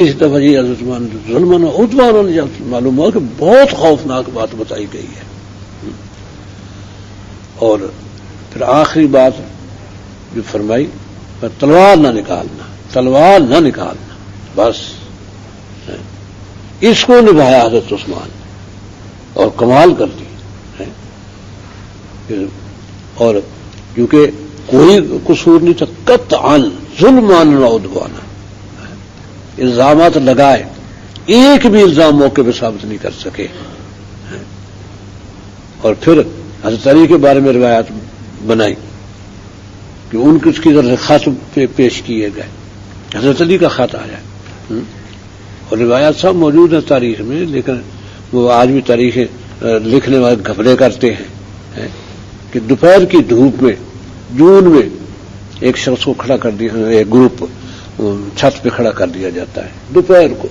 اس دفعہ یہ حضرت ظلم و عدوان معلوم ہوا کہ بہت خوفناک بات بتائی گئی ہے. اور پھر آخری بات جو فرمائی تلوار نہ نکالنا بس اس کو نبھایا حضرت عثمان اور کمال کر دی. اور کیونکہ کوئی قصور نہیں تھا قطعا ظلمان و عدوان. الزامات لگائے ایک بھی الزام موقع پہ ثابت نہیں کر سکے. اور پھر حضرت علی کے بارے میں روایات بنائی کہ ان کی اس کی طرف خط پیش کیے گئے. حضرت علی کا خط آیا اور روایات سب موجود ہیں تاریخ میں, لیکن وہ آج بھی تاریخیں لکھنے والے گھپلے کرتے ہیں کہ دوپہر کی دھوپ میں جون میں ایک شخص کو کھڑا کر دیا, ایک گروپ چھت پہ کھڑا کر دیا جاتا ہے دوپہر کو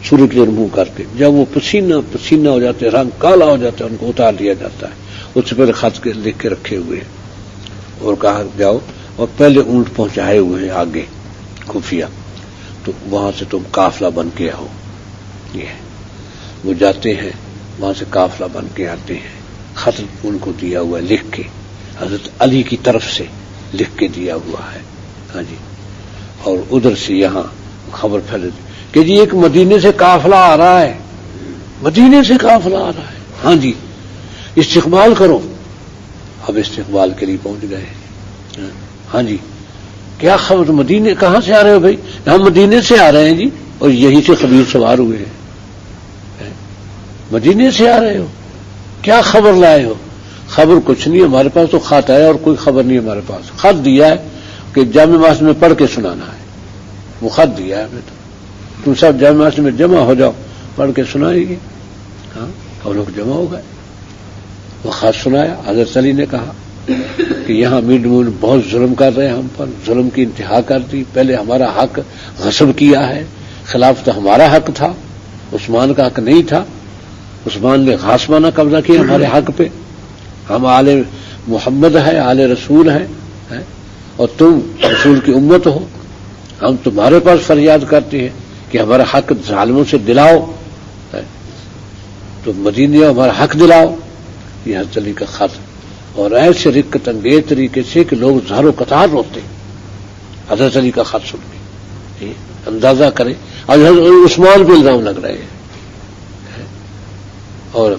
سورج کی طرف منہ کر کے. جب وہ پسینہ ہو جاتے ہیں, رنگ کالا ہو جاتا ہے, ان کو اتار دیا جاتا ہے. اس سے پہلے خط لکھ کے رکھے ہوئے ہیں اور کہا جاؤ اور پہلے اونٹ پہنچائے ہوئے ہیں آگے خفیہ, تو وہاں سے تم قافلہ بن کے آؤ. یہ وہ جاتے ہیں وہاں سے قافلہ بن کے آتے ہیں. خط ان کو دیا ہوا ہے لکھ کے, حضرت علی کی طرف سے لکھ کے دیا ہوا ہے. ہاں جی. اور ادھر سے یہاں خبر پھیل کہ جی ایک مدینے سے قافلہ آ رہا ہے, مدینے سے قافلہ آ رہا ہے. ہاں جی استقبال کرو. اب استقبال کے لیے پہنچ گئے. ہاں جی کیا خبر, مدینے کہاں سے آ رہے ہو بھائی؟ ہم مدینے سے آ رہے ہیں جی, اور یہیں سے خبیر سوار ہوئے ہیں. مدینے سے آ رہے ہو, کیا خبر لائے ہو؟ خبر کچھ نہیں, ہمارے پاس تو خط ہے اور کوئی خبر نہیں ہمارے پاس. خط دیا ہے کہ جامع مسجد میں پڑھ کے سنانا ہے. وہ خط دیا ہے ہمیں, تو تم سب جامع مسجد میں جمع ہو جاؤ, پڑھ کے سنائے گی. ہاں اور لوگ جمع ہو گئے. وہ خط سنایا. حضرت علی نے کہا کہ یہاں امیر المومنین بہت ظلم کر رہے ہیں ہم پر, ظلم کی انتہا کر دی. پہلے ہمارا حق غصب کیا ہے, خلافت ہمارا حق تھا, عثمان کا حق نہیں تھا. عثمان نے غاصبانہ قبضہ کیا ہمارے حق پہ. ہم آل محمد ہے, آل رسول ہے, اور تم رسول کی امت ہو. ہم تمہارے پاس فریاد کرتے ہیں کہ ہمارا حق ظالموں سے دلاؤ, تو مدینے ہمارا حق دلاؤ. یہ حضرت علی کا خط, اور ایسے رقت انگیز طریقے سے کہ لوگ زار و قطار روتے حضرت علی کا خط سن کے. اندازہ کریں اور حضرت عثمان پہ الزام لگ رہے ہیں. اور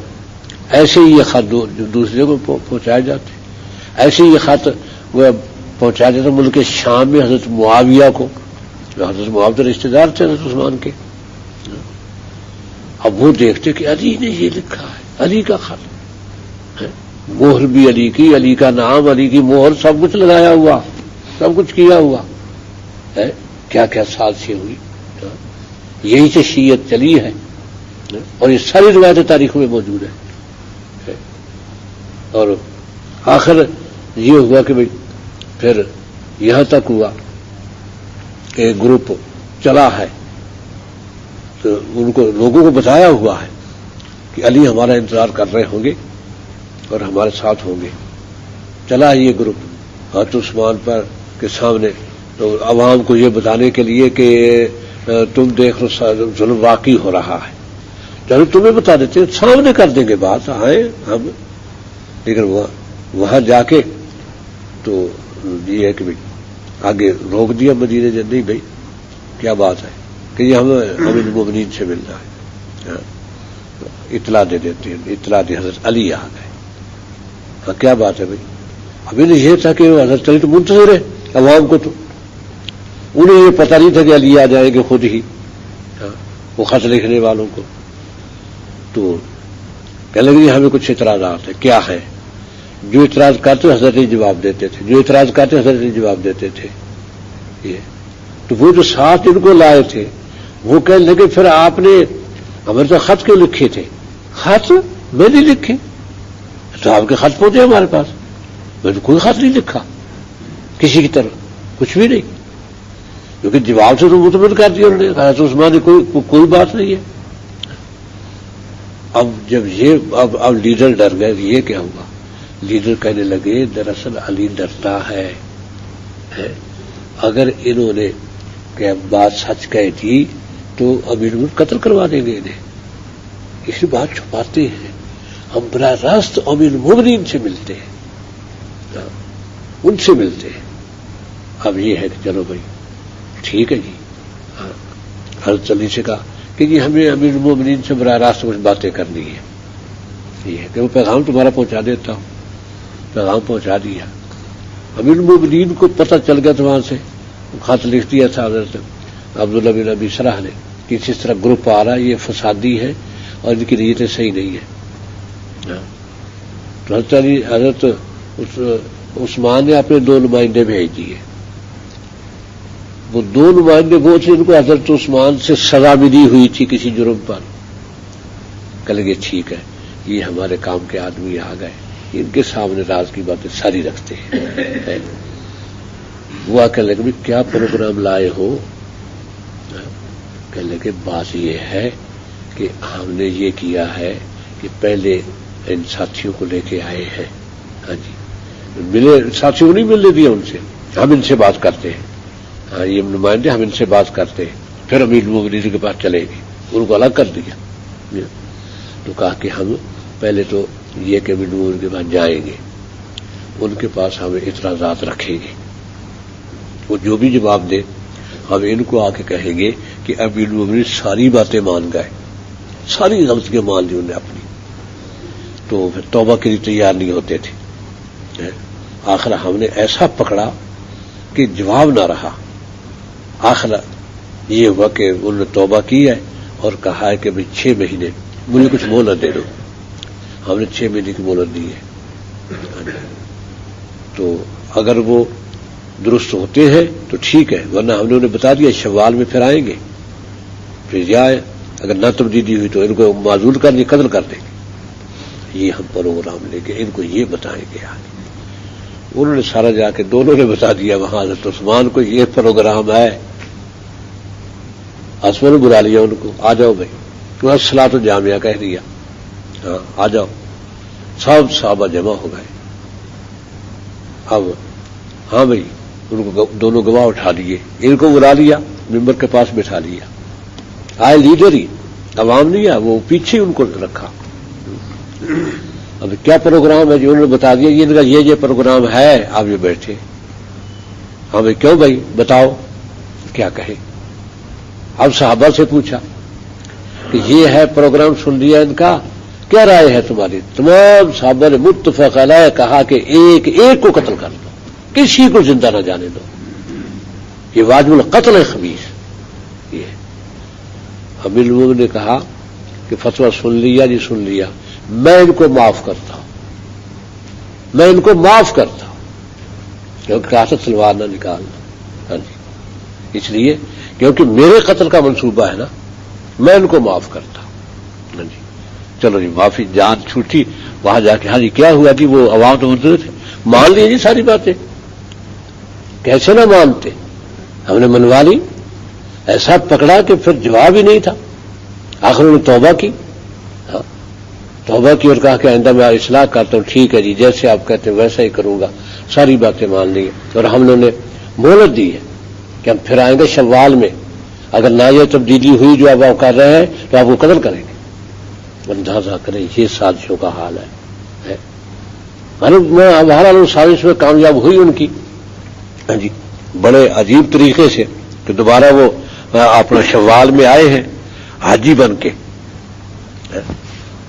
ایسے ہی یہ خط دوسرے کو پہنچائے جاتے. ایسے ہی یہ خط وہ پہنچایا جاتا ملک شام میں حضرت معاویہ کو. حضرت معاویہ رشتے دار تھے حضرت عثمان کے. اب وہ دیکھتے کہ علی نے یہ لکھا ہے, علی کا خط, مہر بھی علی کی, علی کا نام, علی کی مہر, سب کچھ لگایا ہوا, سب کچھ کیا ہوا ہے. کیا کیا سازشیں ہوئی. یہی سے شیعت چلی ہے, اور یہ ساری روایتیں تاریخ میں موجود ہے. اور آخر یہ ہوا کہ بھئی پھر یہاں تک ہوا کہ گروپ چلا ہے, تو ان کو لوگوں کو بتایا ہوا ہے کہ علی ہمارا انتظار کر رہے ہوں گے اور ہمارے ساتھ ہوں گے. چلا یہ گروپ حضرت عثمان پر کے سامنے, تو عوام کو یہ بتانے کے لیے کہ تم دیکھ لو ظلم واقعی ہو رہا ہے. چلو تمہیں بتا دیتے ہیں, سامنے کر دیں گے بات, آئے ہم. لیکن وہاں جا کے تو یہ ہے کہ بھائی آگے روک دیا مدینے سے, نہیں بھائی کیا بات ہے کہ یہ ہمیں المومنین سے ملنا ہے. اطلاع دے دیتے ہیں, اطلاع دے حضرت علی آ گئے. کیا بات ہے بھائی؟ ابھی نہیں یہ تھا کہ حضرت علی تو منتظر ہے عوام کو, تو انہیں یہ پتہ نہیں تھا کہ علی آ جائیں گے خود ہی, وہ خط لکھنے والوں کو. تو کہنے لگے ہمیں کچھ اعتراضات ہیں. کیا ہے؟ جو اعتراض کرتے حضرت علی جواب دیتے تھے, جو اعتراض کرتے حضرت علی جواب دیتے تھے. یہ تو وہ جو ساتھ ان کو لائے تھے وہ کہنے لگے پھر آپ نے ہمارے تو خط کیوں لکھے تھے؟ خط میں نہیں لکھے, تو آپ کے خط پہنچے ہمارے پاس, میں نے کوئی خط نہیں لکھا کسی کی طرف, کچھ بھی نہیں. کیونکہ جواب سے تو مطمئن کر دیا انہوں نے, کہا تو عثمان کوئی بات نہیں ہے. اب جب یہ اب لیڈر ڈر گئے, یہ کیا ہوا؟ لیڈر کہنے لگے دراصل علی ڈرتا ہے, اگر انہوں نے کہ بات سچ کہی تھی تو امیر المومنین قتل کروا دیں گے انہیں، اس لیے بات چھپاتے ہیں. ہم براہ راست امیر المومنین سے ملتے ہیں، ان سے ملتے ہیں. اب یہ ہے کہ چلو بھائی ٹھیک ہے جی. حضرت علی سے کہا کہ جی ہمیں امیر المومنین سے براہ راست کچھ باتیں کرنی ہے. یہ ہے کہ وہ پیغام تمہارا پہنچا دیتا ہوں. پیغام پہنچا دیا. امیر المومنین کو پتہ چل گیا تو وہاں سے خط لکھ دیا تھا حضرت عبداللہ بن ابی سرح نے کہ اس طرح گروپ آ رہا ہے، یہ فسادی ہے اور ان کی نیتیں صحیح نہیں ہے. تو حضرت عثمان نے اپنے 2 نمائندے بھیج دیے. وہ 2 نمائندے وہ تھے ان کو حضرت عثمان سے سزا بھی دی ہوئی تھی کسی جرم پر. کہ لگے ٹھیک ہے یہ ہمارے کام کے آدمی آ گئے، ان کے سامنے راز کی باتیں ساری رکھتے ہیں. وہ آ کے لگے کیا پروگرام لائے ہو؟ کہنے لگے بات یہ ہے کہ ہم نے یہ کیا ہے کہ پہلے ان ساتھیوں کو لے کے آئے ہیں. ہاں جی ملے، ساتھیوں کو نہیں ملنے دیا ان سے، ہم ان سے بات کرتے ہیں. ہاں یہ نمائندے ہم ان سے بات کرتے ہیں، پھر امیر المومنین کے پاس چلے گئے. ان کو الگ کر دیا. تو کہا کہ ہم پہلے تو یہ کہ امیر المومنین کے پاس جائیں گے، ان کے پاس ہمیں اعتراضات رکھیں گے. وہ جو بھی جواب دے ہم ان کو آ کے کہیں گے کہ امیر المومنین ساری باتیں مان گئے، ساری غلطیاں مان لی انہوں نے اپنی. تو پھر توبہ کے لیے تیار نہیں ہوتے تھے. آخر ہم نے ایسا پکڑا کہ جواب نہ رہا. آخر یہ ہوا کہ انہوں نے توبہ کی ہے اور کہا ہے کہ بھئی 6 مہینے مجھے کچھ مہلت دے دو. ہم نے 6 مہینے کی مہلت دی ہے. تو اگر وہ درست ہوتے ہیں تو ٹھیک ہے، ورنہ ہم نے انہیں بتا دیا شوال میں پھر آئیں گے، پھر جائے اگر نہ تبدیلی ہوئی تو ان کو معزول کر دیں، قتل کر دیں گے. یہ ہم پروگرام لے کے ان کو یہ بتائیں گے آگے. انہوں نے سارا جا کے دونوں نے بتا دیا وہاں حضرت عثمان کو یہ پروگرام ہے. عثمان نے بلا لیا ان کو، آ جاؤ بھائی، تمہارا صلاۃ الجامعہ کہہ دیا، ہاں آ جاؤ. سب صحابہ جمع ہو گئے. اب ہاں بھائی ان کو دونوں گواہ اٹھا لیے، ان کو بلا لیا، ممبر کے پاس بٹھا لیا. آئے لیڈر ہی، عوام نہیں آیا، وہ پیچھے ان کو رکھا. اب کیا پروگرام ہے جو انہوں نے بتا دیا، یہ پروگرام ہے، آپ یہ بیٹھے. ہاں بھائی کیوں بھائی بتاؤ کیا کہیں. اب صحابہ سے پوچھا کہ یہ ہے پروگرام، سن لیا ان کا، کیا رائے ہے تمہاری؟ تمام صحابہ نے متفق علیہ کہا کہ ایک ایک کو قتل کر دو، کسی کو زندہ نہ جانے دو. یہ واجب القتل خبیث. یہ امیر المومنین نے کہا کہ فتویٰ سن لیا جی، سن لیا، میں ان کو معاف کرتا ہوں، میں ان کو معاف کرتا ہوں. کیونکہ کہا تھا تلوار نہ نکالنا. ہاں جی اس لیے کیونکہ میرے قتل کا منصوبہ ہے نا، میں ان کو معاف کرتا ہوں. ہاں جی چلو جی معافی، جان چھوٹی. وہاں جا کے ہاں جی کیا ہوا جی، وہ عوام تو منتظر تھے، مان لیے جی ساری باتیں. کیسے نہ مانتے، ہم نے منوا لی. ایسا پکڑا کہ پھر جواب ہی نہیں تھا. آخر انہوں نے توبہ کی. ہاں توبہ کی اور کہا کہ آئندہ میں اصلاح کرتا ہوں. ٹھیک ہے جی جیسے آپ کہتے ہیں ویسا ہی کروں گا. ساری باتیں مان لی اور ہم نے مہلت دی ہے کہ ہم پھر آئیں گے شوال میں. اگر نہ یہ تبدیلی ہوئی جو اب آپ کر رہے ہیں تو آپ کو قتل کریں گے. اندازہ کریں یہ سازشوں کا حال ہے. بہرحال سازش میں کامیاب ہوئی ان کی. ہاں جی بڑے عجیب طریقے سے کہ دوبارہ وہ اپنا شوال میں آئے ہیں حاجی بن کے،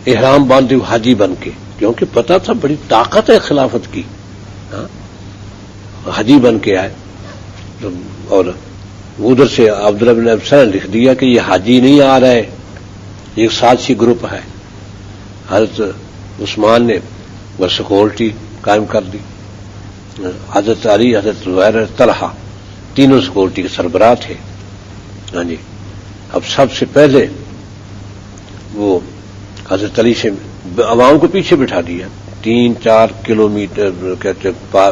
احرام باندھے حاجی بن کے، کیونکہ پتا تھا بڑی طاقت ہے خلافت کی. حاجی بن کے آئے. اور ادھر سے عبداللہ بن ابی نے لکھ دیا کہ یہ حاجی نہیں آ رہے، ایک سازشی گروپ ہے. حضرت عثمان نے وہ سیکورٹی قائم کر دی. حضرت علی، حضرت زبیر، طلحہ تینوں سیکورٹی کے سربراہ تھے. ہاں جی اب سب سے پہلے وہ حضرت علی سے عوام کو پیچھے بٹھا دیا. 3-4 کلومیٹر کہتے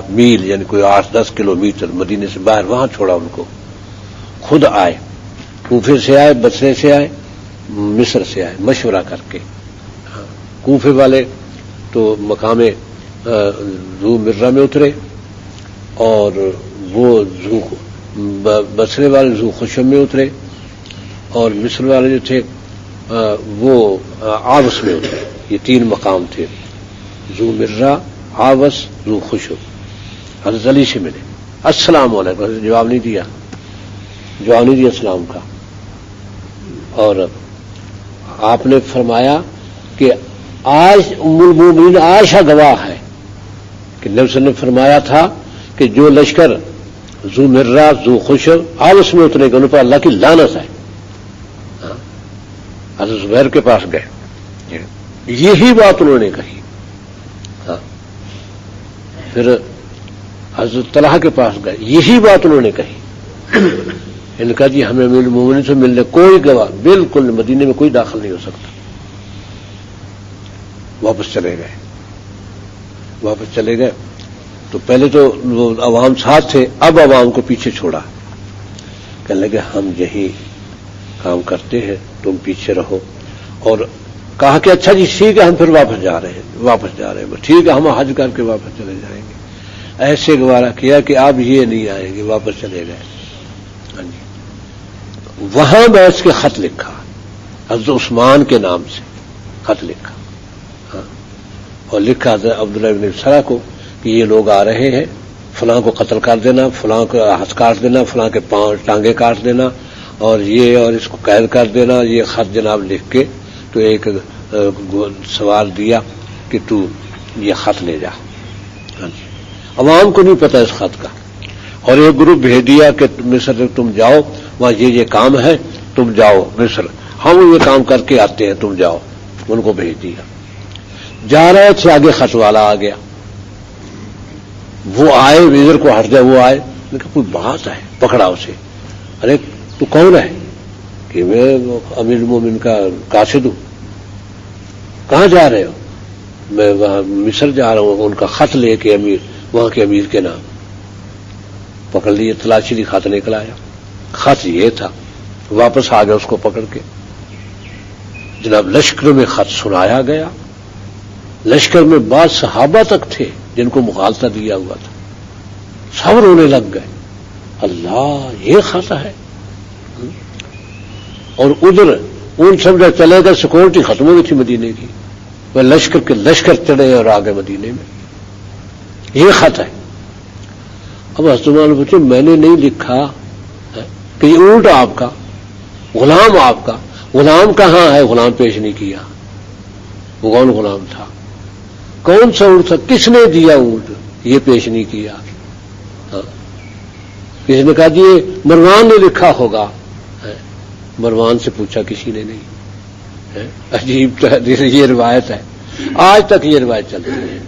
میل یعنی کوئی 8-10 کلومیٹر مدینے سے باہر وہاں چھوڑا ان کو. خود آئے، کوفے سے آئے، بصرے سے آئے، مصر سے آئے مشورہ کر کے. کوفے والے تو مقام ذو مرہ میں اترے اور وہ بصرے والے ذو خشم میں اترے اور مصر والے جو تھے وہ آوس میں اترے. یہ 3 مقام تھے، ذو مرہ، آوس، ذو خشب. حضرت علی سے ملے، السلام علیکم، جواب نہیں دیا اسلام کا. اور آپ نے فرمایا کہ آج ام المومنین عائشہ گواہ ہے کہ نبی صلی اللہ علیہ وسلم نے فرمایا تھا کہ جو لشکر ذو مرہ، ذو خشب، آوس میں اترے گا ان پر اللہ کی لعنت ہے. حضرت زبیر کے پاس گئے، یہی بات انہوں نے کہی. پھر حضرت طلحہ کے پاس گئے، یہی بات انہوں نے کہی. ان کا جی ہمیں امیر المومنین سے ملنے کوئی گواہ، بالکل مدینے میں کوئی داخل نہیں ہو سکتا. واپس چلے گئے تو پہلے تو وہ عوام ساتھ تھے، اب عوام کو پیچھے چھوڑا. کہنے لگے ہم یہی کام کرتے ہیں، تم پیچھے رہو. اور کہا کہ اچھا جی ٹھیک ہے، ہم پھر واپس جا رہے ہیں. ٹھیک ہے، ہم حج کر کے واپس چلے جائیں گے. ایسے گوارا کیا کہ اب یہ نہیں آئیں گے، واپس چلے گئے. وہاں بیٹھ کے خط لکھا، حضرت عثمان کے نام سے خط لکھا. اور لکھا حضرت عبداللہ ابن سرا کو کہ یہ لوگ آ رہے ہیں، فلاں کو قتل کر دینا، فلاں کو ہاتھ کاٹ دینا، فلاں کے پاؤں ٹانگیں کاٹ دینا، اور اس کو قید کر دینا. یہ خط جناب لکھ کے تو ایک سوال دیا کہ تو یہ خط لے جا. عوام کو نہیں پتا اس خط کا. اور ایک گروپ بھیج دیا کہ مصر تم جاؤ، وہاں یہ کام ہے، تم جاؤ مصر، ہم یہ کام کر کے آتے ہیں، تم جاؤ. ان کو بھیج دیا. جا رہے تھے، آگے خط والا آ گیا. وہ آئے، وزیر کو ہٹ گئے. وہ آئے، میں کہا کوئی بات ہے، پکڑا اسے. ارے تو کون ہے؟ کہ میں امیر المومنین کا قاصد ہوں. کہاں جا رہے ہو؟ میں وہاں مصر جا رہا ہوں، ان کا خط لے کے وہاں کے امیر کے نام. پکڑ لیے، تلاشی لی، خط نکل آیا. خط یہ تھا. واپس آ گیا اس کو پکڑ کے. جناب لشکر میں خط سنایا گیا. لشکر میں بعض صحابہ تک تھے جن کو مغالطہ دیا ہوا تھا، سب رونے لگ گئے. اللہ، یہ خط ہے. اور ادھر ان سب جب چلے گئے، سیکورٹی ختم ہو گئی تھی مدینے کی. وہ لشکر کے لشکر چڑھے اور آ گئے مدینے میں. یہ خط ہے. اب حضرت پوچھے میں نے نہیں لکھا کہ یہ اونٹ آپ کا، غلام آپ کا. غلام کہاں ہے؟ غلام پیش نہیں کیا. وہ کون غلام تھا؟ کون سا اونٹ تھا؟ کس نے دیا اونٹ؟ یہ پیش نہیں کیا. کسی نے کہا جی مروان نے لکھا ہوگا. مروان سے پوچھا، کسی نے نہیں. عجیب یہ روایت ہے، آج تک یہ روایت چلتی ہے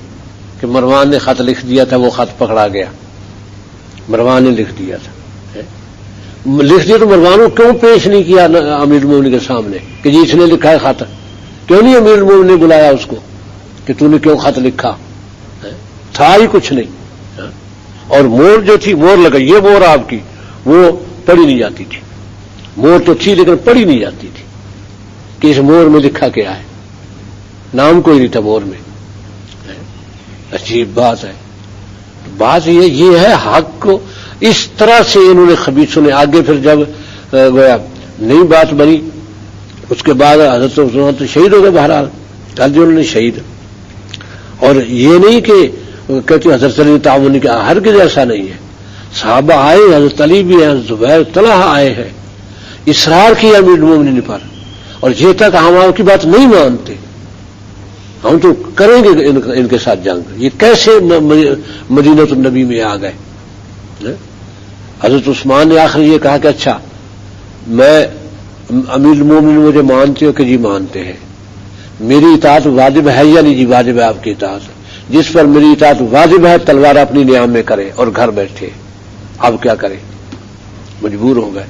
کہ مروان نے خط لکھ دیا تھا، وہ خط پکڑا گیا. مروان نے لکھ دیا تھا. لکھ دیا تو مروان کو کیوں پیش نہیں کیا امیر المومنین کے سامنے کہ جی اس نے لکھا ہے خط؟ کیوں نہیں امیر المومنین نے بلایا اس کو کہ تو نے کیوں خط لکھا؟ تھا ہی کچھ نہیں. اور مور جو تھی، مور لگائی، یہ مور آپ کی، وہ پڑھی نہیں جاتی تھی. مور تو تھی لیکن پڑھی نہیں جاتی تھی کہ اس مور میں لکھا کیا ہے. نام کوئی نہیں تھا مور میں. عجیب بات ہے. بات یہ ہے حق کو اس طرح سے انہوں نے خبیثوں نے. آگے پھر جب گویا نئی بات بنی، اس کے بعد حضرت عثمان تو شہید ہو گئے. بہرحال کر دیا انہوں نے شہید. اور یہ نہیں کہ کہتے حضرت علی تعاون نہیں کیا، ہرگز ایسا نہیں ہے. صحابہ آئے، حضرت علی بھی ہیں، زبیر، طلحہ آئے ہیں، اصرار کیا امیر المومنین پر. اور یہ تک ہم آپ کی بات نہیں مانتے، ہم تو کریں گے ان کے ساتھ جنگ. یہ کیسے مدینہ النبی میں آ گئے؟ حضرت عثمان نے آخر یہ کہا کہ اچھا میں امیر المومنین مجھے مانتے ہو کہ جی مانتے ہیں. میری اطاعت واجب ہے یا نہیں؟ جی واجب ہے آپ کی اطاعت. جس پر میری اطاعت واجب ہے تلوار اپنی نیام میں کرے اور گھر بیٹھے. اب کیا کرے؟ مجبور ہو گئے.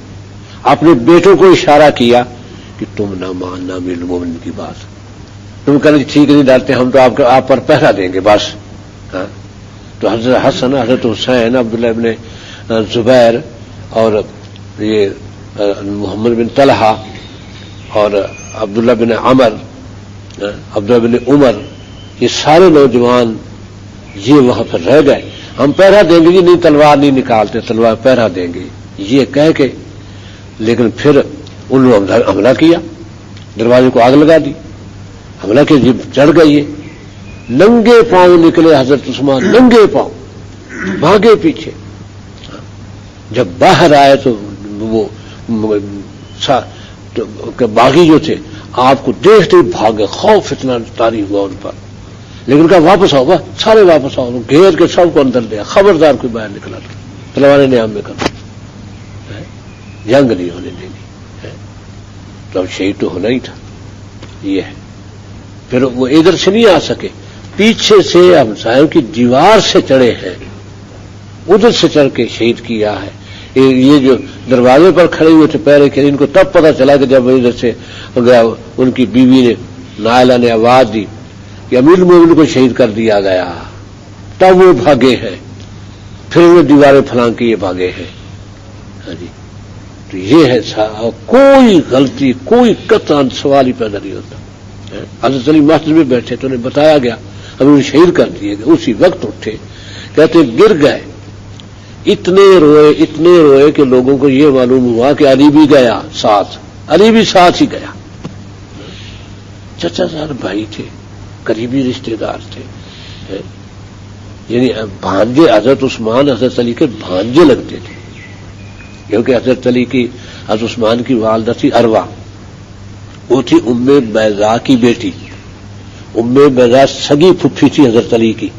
اپنے بیٹوں کو اشارہ کیا کہ تم نہ ماننا امیر المومنین کی بات. تم کہنا ٹھیک نہیں ڈالتے، ہم تو آپ پر پہرا دیں گے بس. تو حضرت حسن، حضرت حسین، عبداللہ ابن زبیر اور یہ محمد بن طلحہ اور عبداللہ بن عمر، عبداللہ بن عمر، یہ سارے نوجوان یہ وہاں پر رہ گئے. ہم پہرا دیں گے جی، نہیں تلوار نہیں نکالتے، تلوار پہرا دیں گے یہ کہہ کے. لیکن پھر انہوں نے حملہ کیا، دروازے کو آگ لگا دی، حملہ کے جب چڑھ گئی، ننگے پاؤں نکلے حضرت عثمان، ننگے پاؤں بھاگے پیچھے. جب باہر آئے تو وہ باغی جو تھے آپ کو دیکھتے بھاگے، خوف اتنا طاری ہوا ان پر. لیکن کہا واپس آؤ، بس سارے واپس آؤ. گھیر کے سب کو اندر لیا، خبردار کوئی باہر نکلا تھا تلواریں نے ہم میں کر جنگ نہیں ہونے دینی. تو اب شہید تو ہونا ہی تھا. یہ ہے پھر وہ ادھر سے نہیں آ سکے، پیچھے سے ہمسایوں کی دیوار سے چڑھے ہیں، ادھر سے چڑھ کے شہید کیا ہے. یہ جو دروازے پر کھڑے ہوئے تھے پہرے کے، ان کو تب پتہ چلا کہ جب ادھر سے گیا ان کی بیوی نے نائلہ نے آواز دی کہ امیر المومنین کو شہید کر دیا گیا، تب وہ بھاگے ہیں. پھر وہ دیواریں پھلانگ کے یہ بھاگے ہیں. ہاں جی، تو یہ ہے کوئی غلطی، کوئی قطعاً سوال ہی پیدا نہیں ہوتا. حضرت علی مسجد میں بیٹھے تو انہیں بتایا گیا، اب انہیں شہید کر دیے گئے. اسی وقت اٹھے، کہتے گر گئے، اتنے روئے کہ لوگوں کو یہ معلوم ہوا کہ علی بھی گیا ساتھ، علی بھی ساتھ ہی گیا. چچا زاد بھائی تھے، قریبی رشتے دار تھے، یعنی بھانجے. حضرت عثمان حضرت علی کے بھانجے لگتے تھے، کیونکہ حضرت عثمان کی والدہ تھی اروا، وہ تھی ام بیضاء کی بیٹی. ام بیضاء سگی پھپھی تھی حضرت علی کی،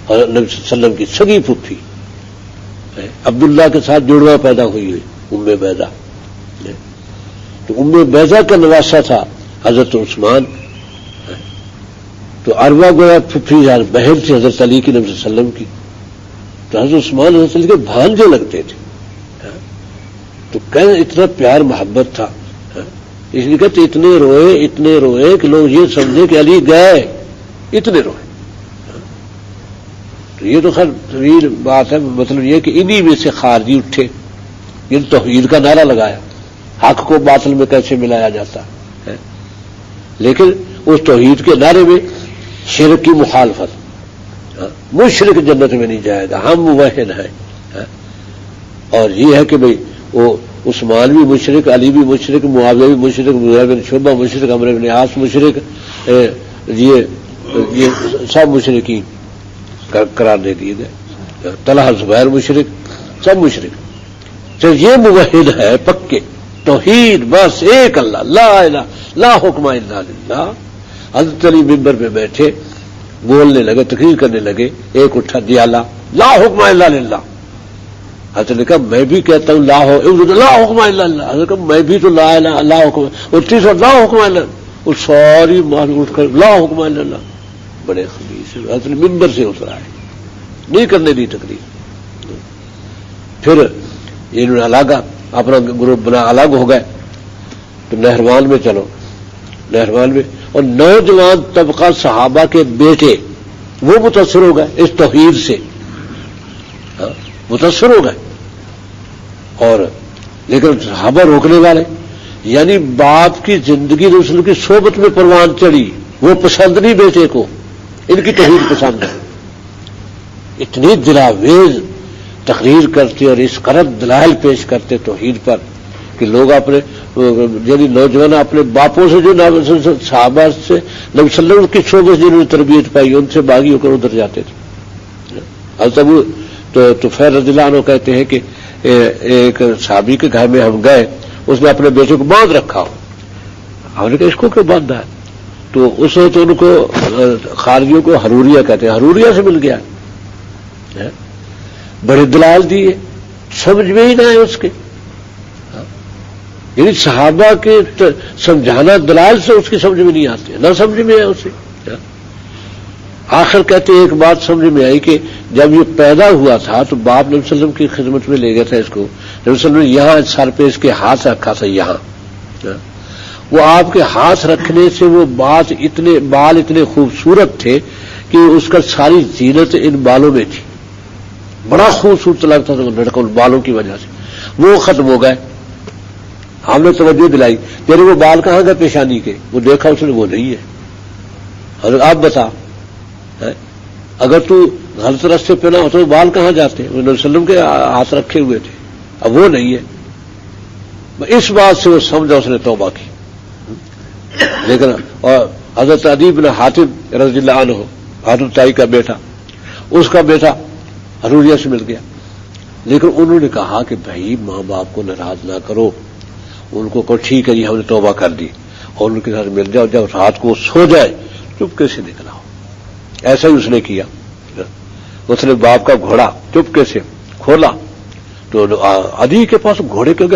حضرت نبی صلی اللہ علیہ وسلم کی سگی پھپھی. عبداللہ کے ساتھ جڑواں پیدا ہوئی ام بیضاء. تو ام بیضاء کا نواسا تھا حضرت عثمان. تو اروا گویا پھپھی بہن تھی حضرت علی کی، نبی صلی اللہ علیہ وسلم کی. تو حضرت عثمان حضرت علی کے بھانجے لگتے تھے. تو اتنا پیار محبت تھا، اس لیے کہتے اتنے روئے کہ لوگ یہ سمجھے کہ علی گئے، اتنے روئے. تو یہ تو خیر طویل بات ہے. مطلب یہ کہ انہی میں سے خارجی اٹھے، ان توحید کا نعرہ لگایا، حق کو باطل میں کیسے ملایا جاتا ہے. لیکن اس توحید کے نعرے میں شرک کی مخالفت، مشرک جنت میں نہیں جائے گا، ہم موحد ہیں. اور یہ ہے کہ بھئی وہ عثمان بھی مشرک، علی بھی مشرک، معاویہ بھی مشرک، مغیرہ بن شعبہ مشرک، عمرو بن عاص مشرک، یہ سب مشرکین قرار دے دیے گئے. طلحہ زبیر مشرک، سب مشرک. تو یہ موحد ہے پکے، توحید بس ایک اللہ، لا الہ لا حکم الا للہ. حضرت علی ممبر پہ بیٹھے بولنے لگے، تقریر کرنے لگے، ایک اٹھا دیالہ لا حکم الا للہ. حضرت نے کہا میں بھی کہتا ہوں لا حکم الا اللہ. حضرت کہا میں بھی تو لا الہ لا حکم، اور تیسرا لا حکم الا، اور ساری مان اٹھ کر لا حکم الا اللہ. بڑے خبیث حضرت ممبر سے اترا ہے، نہیں کرنے دی تقریر. پھر انہوں نے الگ اپنا گروپ بنا، الگ ہو گئے. تو نہروان میں چلو، نہروان میں، اور نوجوان طبقہ صحابہ کے بیٹے وہ متاثر ہو گئے اس توحید سے، متاثر ہو گئے. اور لیکن صحابہ روکنے والے، یعنی باپ کی زندگی رسول کی صحبت میں پروان چڑھی، وہ پسند نہیں بیٹے کو، ان کی توحید پسند ہے. اتنی دلاویز تقریر کرتے اور اس قدر دلائل پیش کرتے توحید پر کہ لوگ اپنے یعنی نوجوان اپنے باپوں سے جو صحابہ سے نبی صلی اللہ علیہ وسلم کی صحبت جنہوں نے تربیت پائی ان سے باغی ہو کر ادھر جاتے تھے. حضرت ابو طفیل رضی اللہ عنہ کہتے ہیں کہ ایک صحابی کے گھر میں ہم گئے، اس نے اپنے بیٹے کو باندھ رکھا ہو. ہم نے کہا اس کو کیوں باندھا ہے؟ تو اس وقت ان کو خارجیوں کو حروریہ کہتے ہیں، حروریہ سے مل گیا. بڑے دلائل دیے، سمجھ میں ہی نہ آئے اس کے. یعنی صحابہ کے سمجھانا دلائل سے اس کی سمجھ میں نہیں آتے، نہ سمجھ میں آئے اسے. آخر کہتے ایک بات سمجھ میں آئی کہ جب یہ پیدا ہوا تھا تو باپ نبی صلی اللہ علیہ وسلم کی خدمت میں لے گیا تھا اس کو. نبی صلی اللہ علیہ وسلم نے یہاں سر پہ اس کے ہاتھ رکھا تھا، یہاں وہ آپ کے ہاتھ رکھنے سے وہ بال اتنے خوبصورت تھے کہ اس کا ساری زینت ان بالوں میں تھی. بڑا خوبصورت لگتا تھا وہ لڑکا ان بالوں کی وجہ سے. وہ ختم ہو گئے. ہم نے توجہ دلائی، تیرے وہ بال کہاں گئے پیشانی کے؟ وہ دیکھا اس نے، وہ نہیں ہے. حضرت آپ بتا، اگر تو غلط راستے پہ نہ ہو تو بال کہاں جاتے؟ وہ نبی صلی اللہ علیہ وسلم کے ہاتھ رکھے ہوئے تھے، اب وہ نہیں ہے. اس بات سے وہ سمجھا اس نے توبہ کی. لیکن اور حضرت عدی بن حاتم رضی اللہ عنہ حضرت تائی کا بیٹا, اس کا بیٹا حروریہ سے مل گیا, لیکن انہوں نے کہا کہ بھائی ماں باپ کو ناراض نہ کرو, ان کو کہو ٹھیک ہے جی ہم نے توبہ کر دی, اور ان کے ساتھ مل جاؤ, جب رات کو سو جائے چپکے سے نکلا ہو. ایسا ہی اس نے کیا. اس نے باپ کا گھوڑا چپکے سے کھولا تو عدی کے پاس گھوڑے کے